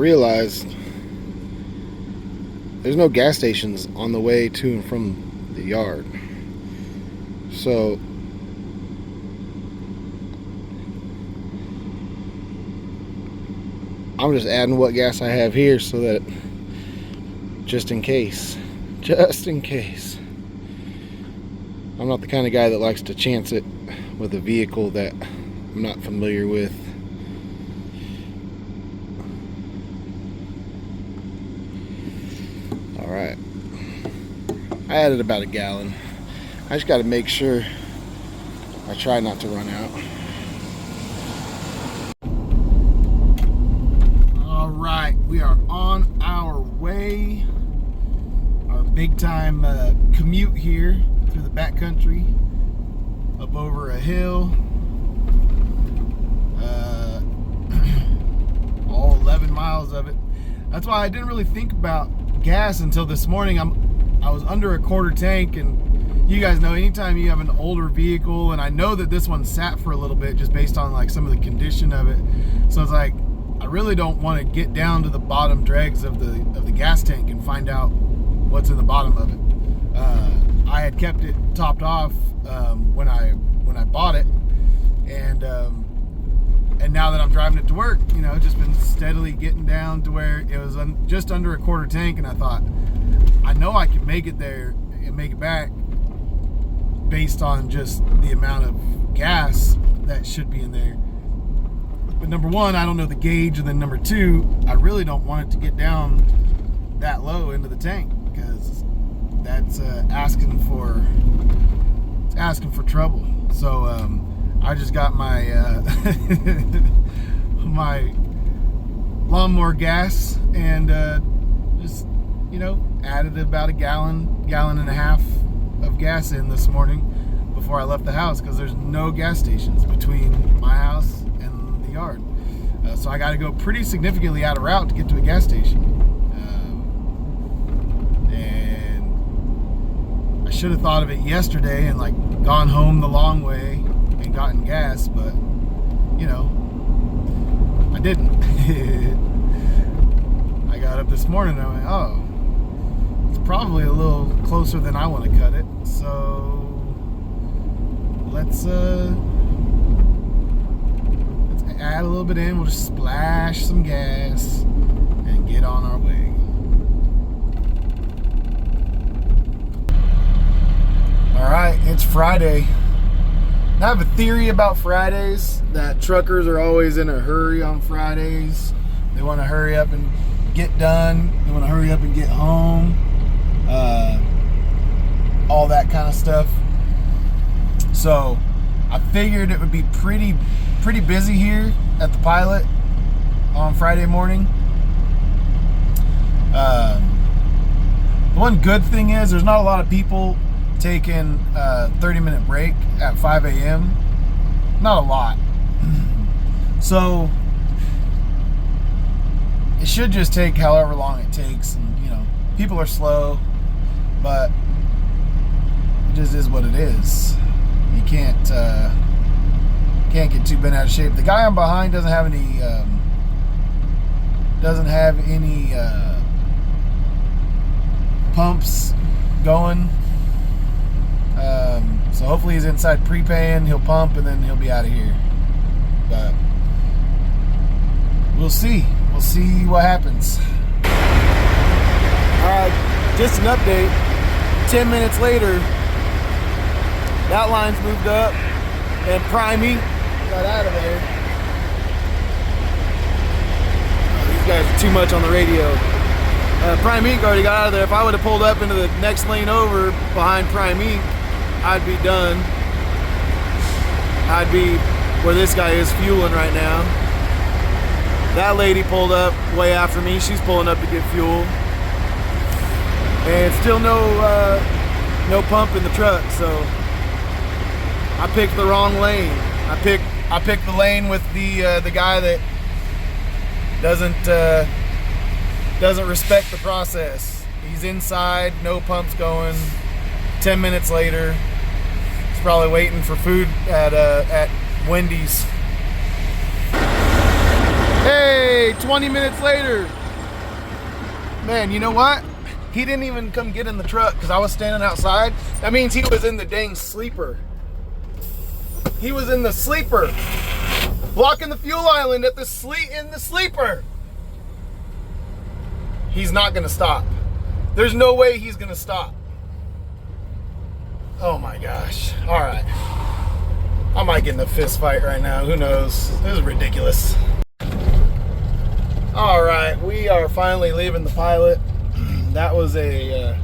realized there's no gas stations on the way to and from the yard. So I'm just adding what gas I have here so that just in case. I'm not the kind of guy that likes to chance it with a vehicle that I'm not familiar with. Alright. I added about a gallon. I just got to make sure I try not to run out. Alright, we are on our way. Our big time commute here through the backcountry, up over a hill. All 11 miles of it. That's why I didn't really think about gas until this morning. I was under a quarter tank, and you guys know anytime you have an older vehicle, and I know that this one sat for a little bit just based on like some of the condition of it. So it's like I really don't want to get down to the bottom dregs of the gas tank and find out what's in the bottom of it. I had kept it topped off when I bought it, and now that I'm driving it to work, you know, just been steadily getting down to where it was just under a quarter tank, and I thought, I know I can make it there and make it back based on just the amount of gas that should be in there. But number one, I don't know the gauge, and then number two, I really don't want it to get down that low into the tank, because that's asking for trouble. So I just got my my lawnmower gas and just, you know, added about a gallon and a half of gas in this morning before I left the house, because there's no gas stations between my house and the yard. So I got to go pretty significantly out of route to get to a gas station. I should have thought of it yesterday and like gone home the long way and gotten gas, but you know, I didn't. I got up this morning and I went, oh, it's probably a little closer than I want to cut it, so let's add a little bit in. We'll just splash some gas and get on our way. Alright, it's Friday. I have a theory about Fridays, that truckers are always in a hurry on Fridays. They want to hurry up and get done. They want to hurry up and get home. All that kind of stuff. So I figured it would be pretty busy here at the Pilot on Friday morning. The one good thing is there's not a lot of people taking a 30-minute break at 5 a.m. Not a lot. So it should just take however long it takes, and you know, people are slow, but it just is what it is. You can't get too bent out of shape. The guy I'm behind doesn't have any pumps going. So hopefully he's inside prepaying, he'll pump, and then he'll be out of here. But we'll see. We'll see what happens. Alright, just an update. 10 minutes later, that line's moved up, and Prime Ink got out of there. Oh, these guys are too much on the radio. Prime Ink already got out of there. If I would have pulled up into the next lane over behind Prime Ink, I'd be done. I'd be where this guy is fueling right now. That lady pulled up way after me. She's pulling up to get fuel. And still no pump in the truck, so I picked the wrong lane. I picked the lane with the guy that doesn't respect the process. He's inside, no pumps going. 10 minutes later, he's probably waiting for food at Wendy's. Hey, 20 minutes later. Man, you know what? He didn't even come get in the truck because I was standing outside. That means he was in the dang sleeper. He was in the sleeper, blocking the fuel island at in the sleeper. He's not gonna stop. There's no way he's gonna stop. Oh my gosh. All right. I might get in a fist fight right now. Who knows? This is ridiculous. All right, we are finally leaving the Pilot. That was a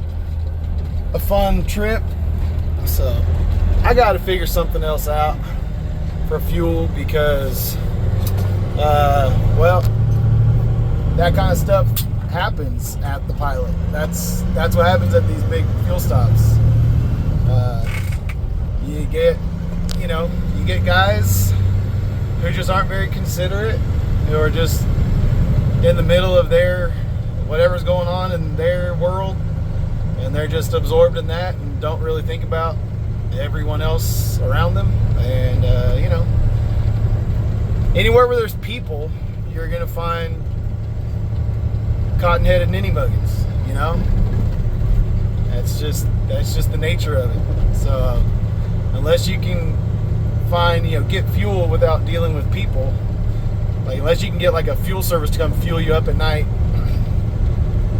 fun trip. So I got to figure something else out for fuel because, well, that kind of stuff happens at the Pilot. That's what happens at these big fuel stops. You get guys who just aren't very considerate, who are just in the middle of their whatever's going on in their world, and they're just absorbed in that and don't really think about everyone else around them. And anywhere where there's people, you're gonna find cotton-headed ninny-muggins. That's just the nature of it. So unless you can find, get fuel without dealing with people, like unless you can get like a fuel service to come fuel you up at night,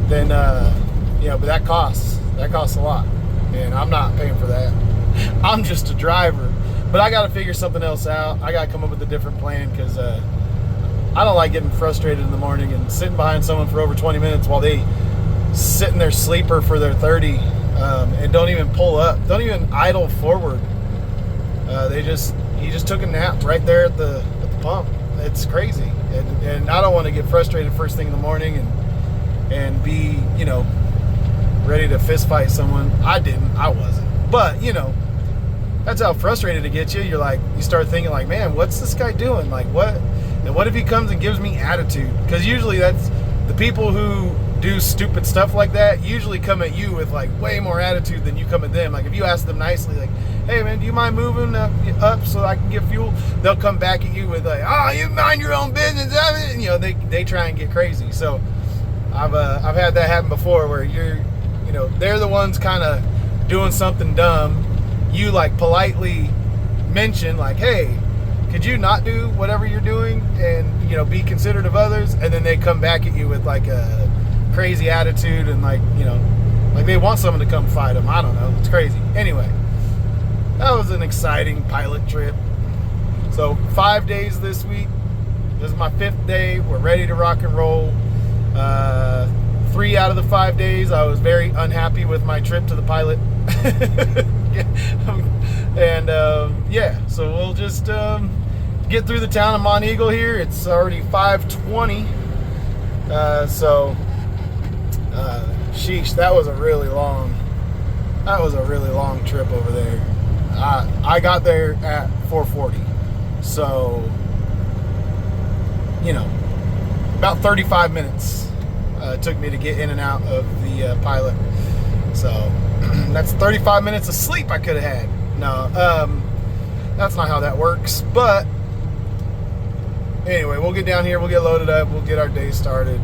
then but that costs a lot, and I'm not paying for that. I'm just a driver. But I got to figure something else out. I got to come up with a different plan because I don't like getting frustrated in the morning and sitting behind someone for over 20 minutes while they sit in their sleeper for their 30 and don't even pull up, don't even idle forward. He just took a nap right there at the pump. It's crazy, and I don't want to get frustrated first thing in the morning and be ready to fist fight someone. I wasn't, but that's how frustrated it gets you. You start thinking like, man, what's this guy doing? Like what? And what if he comes and gives me attitude? Because usually that's the people who do stupid stuff like that usually come at you with like way more attitude than you come at them. Like if you ask them nicely, like, hey man, do you mind moving up so I can get fuel? They'll come back at you with like, oh, you mind your own business. And, they try and get crazy. So I've had that happen before where they're the ones kind of doing something dumb. You like politely mention like, hey, could you not do whatever you're doing and be considerate of others? And then they come back at you with like a crazy attitude and like they want someone to come fight them. I don't know, it's crazy. Anyway, that was an exciting Pilot trip. So 5 days this week. This is my 5th day. We're ready to rock and roll. 3 out of the 5 days I was very unhappy with my trip to the Pilot. And so we'll just get through the town of Mont Eagle here. It's already 5:20. Sheesh, that was a really long trip over there. I got there at 4:40, so about 35 minutes it took me to get in and out of the Pilot. So that's 35 minutes of sleep I could have had. No, that's not how that works. But anyway, we'll get down here, we'll get loaded up, we'll get our day started.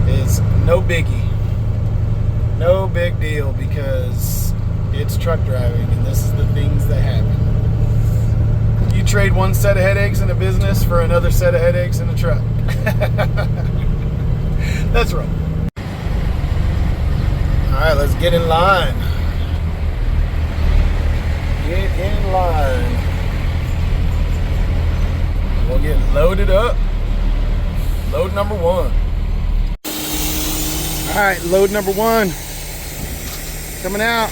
It's no biggie, no big deal, because it's truck driving and this is the things that happen. You trade one set of headaches in a business for another set of headaches in a truck. That's right. All right, let's get in line. Get in line. We'll get loaded up. Load number 1. All right, load number 1 coming out.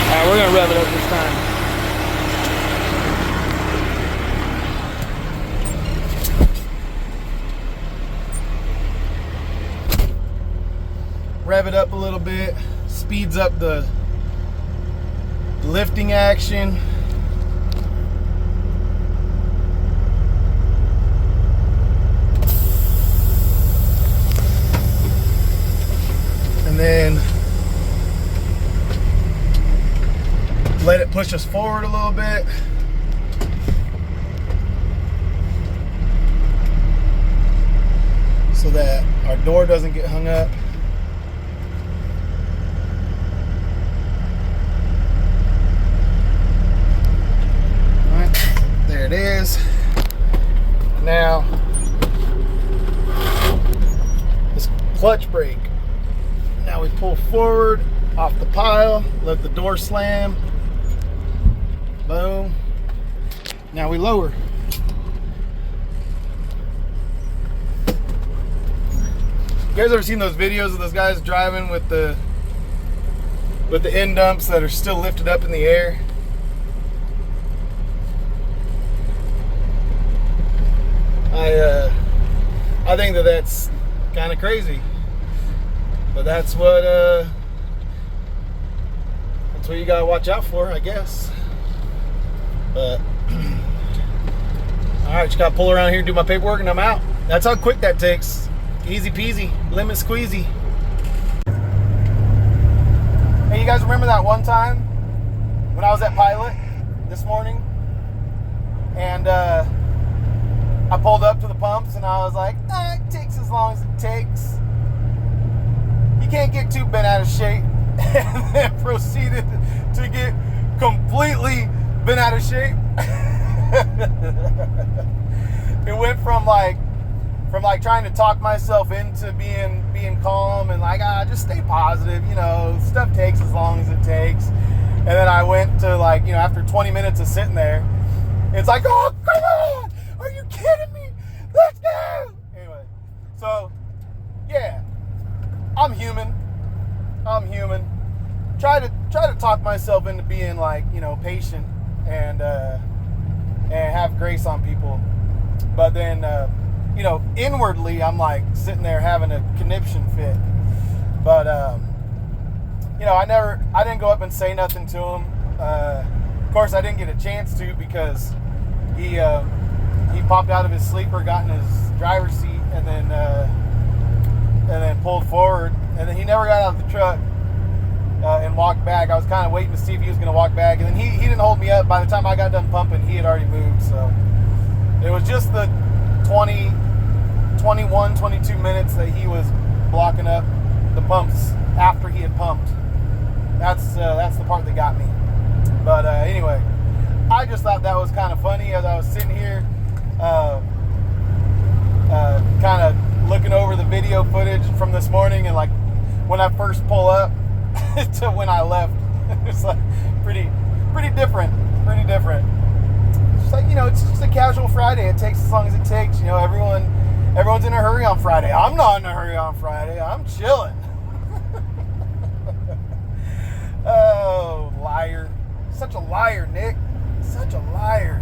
All right, we're gonna rev it up this time. Rev it up a little bit, speeds up the lifting action. push us forward a little bit. So that our door doesn't get hung up. All right, there it is. Now, this clutch brake. Now we pull forward off the pile, let the door slam. Boom. Now we lower. You guys ever seen those videos of those guys driving with the end dumps that are still lifted up in the air? I think that's kind of crazy, but that's what you gotta watch out for, I guess. But all right, just gotta pull around here, do my paperwork, and I'm out. That's how quick that takes. Easy peasy, lemon squeezy. Hey, you guys remember that one time when I was at Pilot this morning, and I pulled up to the pumps and I was like, it takes as long as it takes. You can't get too bent out of shape. And then proceeded to get completely bent out of shape. It went from like trying to talk myself into being calm and like, just stay positive, stuff takes as long as it takes. And then I went to after 20 minutes of sitting there, it's like, oh, come on, are you kidding me? Let's go. Anyway, so yeah, I'm human. Try to talk myself into being patient and have grace on people. But then inwardly I'm like sitting there having a conniption fit. But I didn't go up and say nothing to him. Of course I didn't get a chance to because he popped out of his sleeper, got in his driver's seat, and then pulled forward, and then he never got out of the truck and walked back. I was kind of waiting to see if he was going to walk back, and then he didn't hold me up. By the time I got done pumping, he had already moved. So it was just the 22 minutes that he was blocking up the pumps after he had pumped. That's the part that got me. But anyway, I just thought that was kind of funny as I was sitting here kind of looking over the video footage from this morning, and like when I first pull up to when I left, it's like pretty different. It's like, it's just a casual Friday. It takes as long as it takes. Everyone's in a hurry on Friday. I'm not in a hurry on Friday. I'm chilling. Oh, liar. Such a liar, Nick. Such a liar.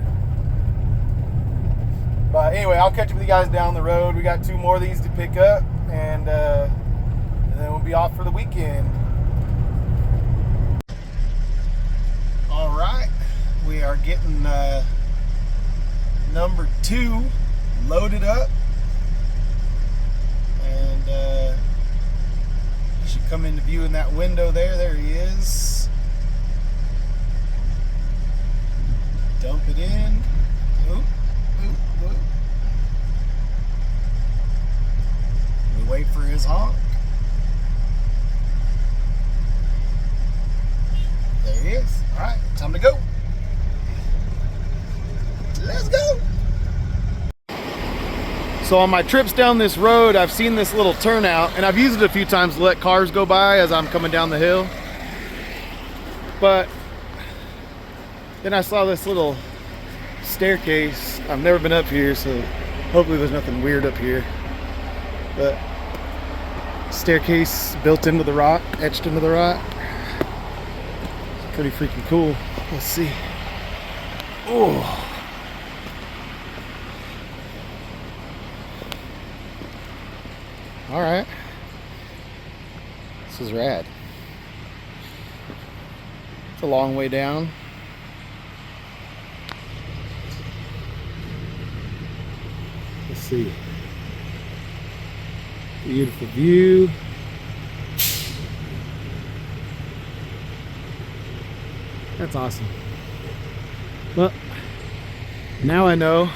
But anyway, I'll catch up with you guys down the road. We got 2 more of these to pick up, and then we'll be off for the weekend. All right, we are getting number 2 loaded up, and he should come into view in that window there. There he is. Dump it in. Oop. We wait for his honk. There he is. All right, time to go. Let's go. So on my trips down this road, I've seen this little turnout, and I've used it a few times to let cars go by as I'm coming down the hill. But then I saw this little staircase. I've never been up here, so hopefully there's nothing weird up here. But staircase built into the rock, etched into the rock. It's pretty freaking cool. Let's see. Oh. All right. This is rad. It's a long way down. Let's see. Beautiful view. That's awesome. Well, now I know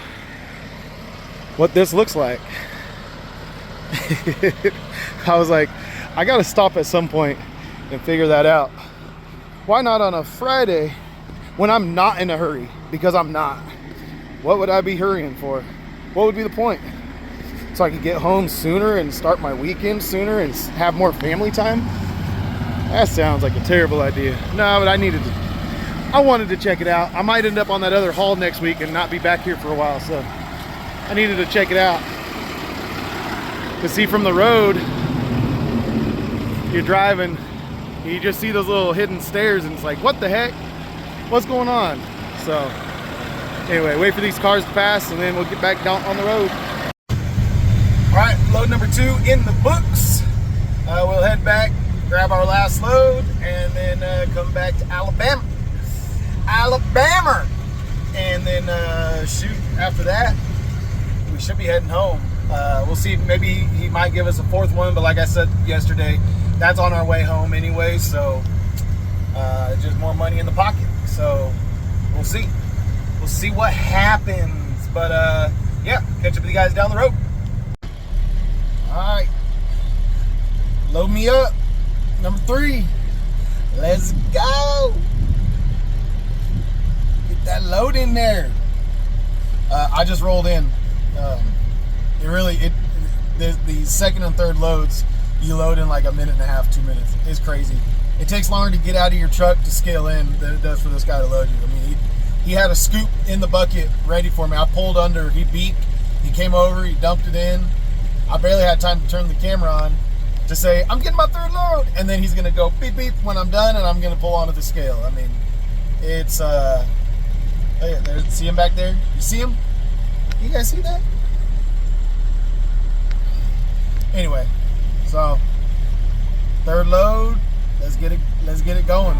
what this looks like. I was like, I gotta stop at some point and figure that out. Why not on a Friday when I'm not in a hurry? Because I'm not. What would I be hurrying for? What would be the point? So I could get home sooner and start my weekend sooner and have more family time? That sounds like a terrible idea. No, but I wanted to check it out. I might end up on that other haul next week and not be back here for a while, so I needed to check it out. To see from the road, you're driving, you just see those little hidden stairs and it's like, what the heck? What's going on? So anyway, wait for these cars to pass and then we'll get back down on the road. All right, load number 2 in the books. We'll head back, grab our last load, and then come back to Alabama. And then shoot, after that, we should be heading home. We'll see, maybe he might give us a 4th one, but like I said yesterday, that's on our way home anyway, so just more money in the pocket. So we'll see. We'll see what happens. But yeah, catch up with you guys down the road. All right, load me up. Number 3. Let's go. Get that load in there. I just rolled in. The second and third loads, you load in like a minute and a half, 2 minutes. It's crazy. It takes longer to get out of your truck to scale in than it does for this guy to load you. I mean, he had a scoop in the bucket ready for me. I pulled under, he beeped, he came over, he dumped it in. I barely had time to turn the camera on to say, I'm getting my 3rd load. And then he's gonna go beep beep when I'm done and I'm gonna pull onto the scale. I mean, it's, oh yeah, there, see him back there? You see him? You guys see that? Anyway, so 3rd load, let's get it going.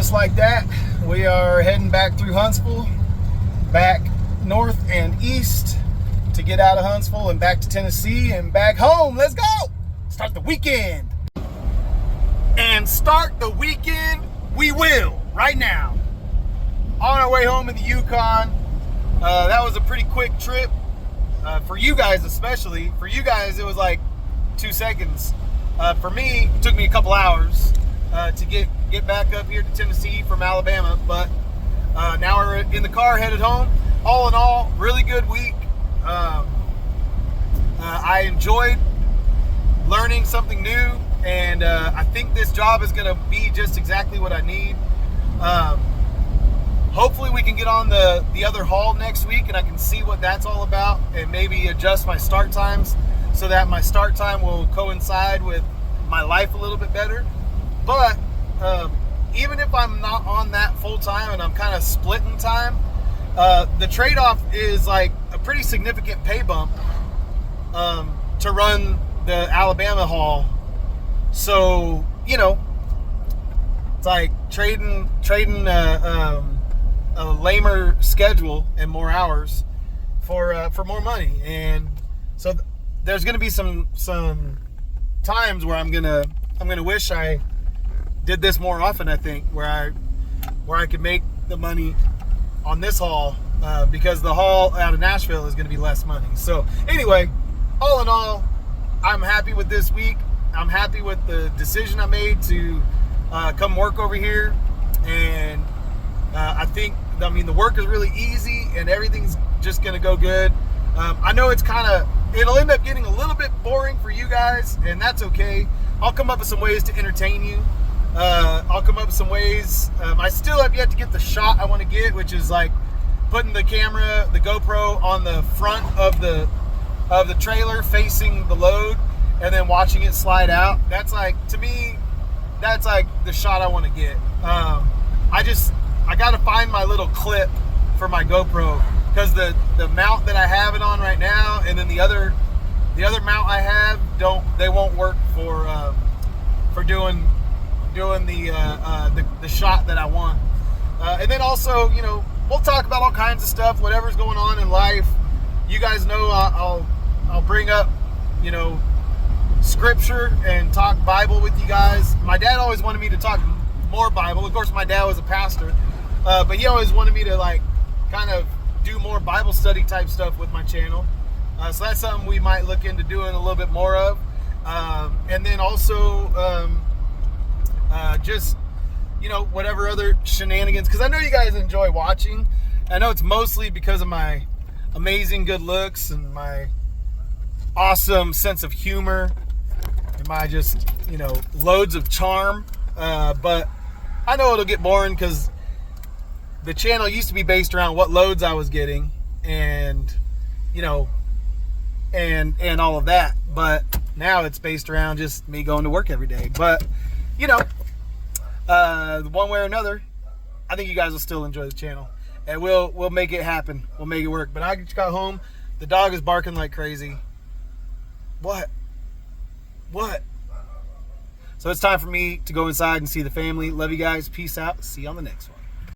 just like that, we are heading back through Huntsville, back north and east to get out of Huntsville and back to Tennessee and back home. Let's go! Start the weekend. And start the weekend we will right now. On our way home in the Yukon. That was a pretty quick trip. For you guys especially. For you guys it was like 2 seconds. For me, it took me a couple hours to get back up here to Tennessee from Alabama. But now we're in the car headed home. All in all, really good week. I enjoyed learning something new, and I think this job is going to be just exactly what I need. Hopefully we can get on the other haul next week and I can see what that's all about and maybe adjust my start times so that my start time will coincide with my life a little bit better. But even if I'm not on that full time and I'm kind of splitting time, the trade-off is like a pretty significant pay bump to run the Alabama haul. So, you know, it's like trading a lamer schedule and more hours for more money. And so there's going to be some times where I'm gonna wish I did this more often. I think where I could make the money on this haul because the haul out of Nashville is going to be less money. So anyway, all in all, I'm happy with this week. I'm happy with the decision I made to come work over here, and I mean the work is really easy and everything's just going to go good. I know it'll end up getting a little bit boring for you guys, and that's okay. I'll come up with some ways to entertain you. I'll come up with some ways. I still have yet to get the shot I want to get, which is like putting the camera, the GoPro, on the front of the trailer facing the load and then watching it slide out. That's like, to me, that's like the shot I want to get. I got to find my little clip for my GoPro, because the mount that I have it on right now and then the other mount I have won't work for doing the shot that I want. And then also, you know, we'll talk about all kinds of stuff, whatever's going on in life. You guys know I'll bring up, you know, scripture and talk Bible with you guys. My dad always wanted me to talk more Bible. Of course, my dad was a pastor, but he always wanted me to like kind of do more Bible study type stuff with my channel. So that's something we might look into doing a little bit more of. And then also just, you know, whatever other shenanigans, because I know you guys enjoy watching. I know it's mostly because of my amazing good looks and my awesome sense of humor and my just, you know, loads of charm. But I know it'll get boring because the channel used to be based around what loads I was getting and, you know, and all of that. But now it's based around just me going to work every day. But, you know, one way or another, I think you guys will still enjoy the channel, and we'll make it happen. We'll make it work. But I just got home. The dog is barking like crazy. What? So it's time for me to go inside and see the family. Love you guys. Peace out. See you on the next one.